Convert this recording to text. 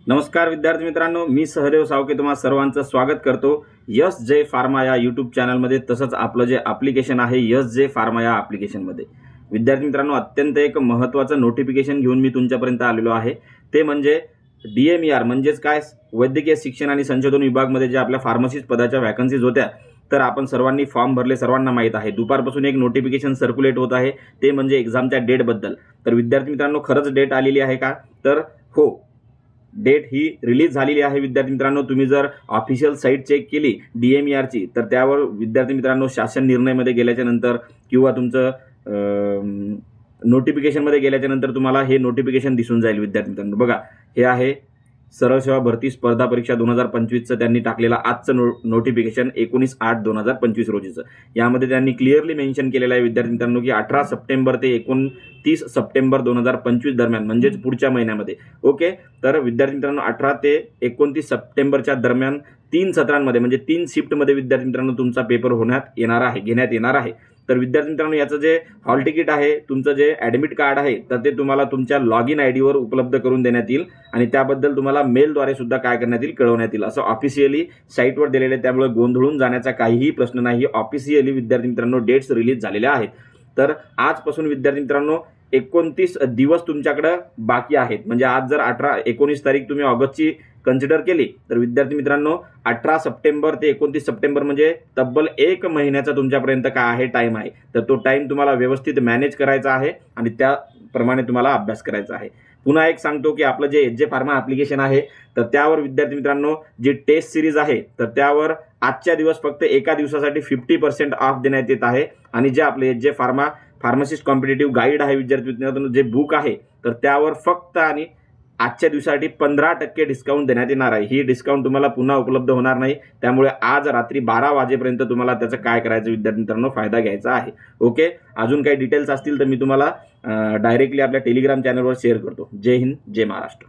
नमस्कार विद्यार्थी मित्रांनो, मी सहदेव सावके तुम्हा सर्वांचं स्वागत करतो यस जे फार्मा या यूट्यूब चॅनलमध्ये। तसंच आपलं जे ॲप्लिकेशन आहे यस जे फार्मा या ॲप्लिकेशनमध्ये विद्यार्थी मित्रांनो अत्यंत एक महत्त्वाचं नोटिफिकेशन घेऊन मी तुमच्यापर्यंत आलेलो आहे। ते म्हणजे DMER म्हणजेच काय, वैद्यकीय शिक्षण आणि संशोधन विभागामध्ये जे आपल्या फार्मसिस्ट पदाच्या वॅकन्सीज होत्या, तर आपण सर्वांनी फॉर्म भरले, सर्वांना माहीत आहे। दुपारपासून एक नोटिफिकेशन सर्क्युलेट होत आहे, ते म्हणजे एक्झामच्या डेटबद्दल। तर विद्यार्थी मित्रांनो खरंच डेट आलेली आहे का? तर हो, डेट ही रिलीज झालेली आहे। विद्यार्थी मित्रांनो तुम्ही जर ऑफिशियल साईट चेक केली DMER ची, तर त्यावर विद्यार्थी मित्रांनो शासन निर्णयमध्ये गेल्याच्या नंतर किंवा तुमचं नोटिफिकेशनमध्ये गेल्याच्या नंतर तुम्हाला हे नोटिफिकेशन दिसून जाईल। विद्यार्थी मित्रांनो बघा, हे आहे सरळ सेवा भरती स्पर्धा परीक्षा 2025चं त्यांनी टाकलेलं आजचं नोटिफिकेशन 19/8/2025 रोजीचं। यामध्ये त्यांनी क्लिअरली मेन्शन केलेलं आहे विद्यार्थी मित्रांनो की 18 सप्टेंबर ते 29 सप्टेंबर 2025 दरम्यान, म्हणजेच पुढच्या महिन्यामध्ये। ओके, तर विद्यार्थी मित्रांनो 18 ते 29 सप्टेंबरच्या दरम्यान 3 सत्रांमध्ये म्हणजे 3 शिफ्टमध्ये विद्यार्थी मित्रांनो तुमचा पेपर घेण्यात येणार आहे। तर विद्यार्थी मित्रांनो याचं जे हॉल तिकीट आहे, तुमचं जे ॲडमिट कार्ड आहे, तर ते तुम्हाला तुमच्या लॉगिन ID वर उपलब्ध करून देण्यात येईल आणि त्याबद्दल तुम्हाला मेलद्वारे सुद्धा काय करण्यात येईल, कळवण्यात येईल, असं ऑफिशियली साईटवर दिलेलं आहे। त्यामुळे गोंधळून जाण्याचा काहीही प्रश्न नाही। ऑफिशियली विद्यार्थी मित्रांनो डेट्स रिलीज झालेल्या आहेत। तर आजपासून विद्यार्थी मित्रांनो 29 दिवस तुमच्याकडे बाकी आहेत। म्हणजे आज जर 19 तारीख तुम्ही ऑगस्टची कन्सिडर केली, तर विद्यार्थी मित्रांनो 18 सप्टेंबर ते 29 सप्टेंबर म्हणजे तब्बल 1 महिन्याचा तुमच्यापर्यंत काय आहे, टाइम आहे। तर तो टाइम तुम्हाला व्यवस्थित मॅनेज करायचा आहे आणि त्याप्रमाणे तुम्हाला अभ्यास करायचा आहे। पुन्हा एक सांगतो की आपलं जे जे फार्मा ॲप्लिकेशन आहे, तर त्यावर विद्यार्थी मित्रांनो जी टेस्ट सिरीज आहे, तर त्यावर आजच्या दिवस फक्त एका दिवसासाठी 50% ऑफ देण्यात येत आहे। आणि जे आपले जे फार्मासिस्ट कॉम्पिटिटिव्ह गाईड आहे विद्यार्थी मित्रांनो, जे बुक आहे, तर त्यावर फक्त आणि आजच्या दिवसासाठी 15% डिस्काउंट देण्यात येणार आहे। ही डिस्काउंट तुम्हाला पुन्हा उपलब्ध होणार नाही। त्यामुळे आज रात्री 12 वाजेपर्यंत तुम्हाला त्याचं काय करायचं विद्यार्थी मित्रांनो, फायदा घ्यायचा आहे। ओके, अजून काही डिटेल्स असतील तर मी तुम्हाला डायरेक्टली आपल्या टेलिग्राम चॅनलवर शेअर करतो। जय हिंद, जय महाराष्ट्र।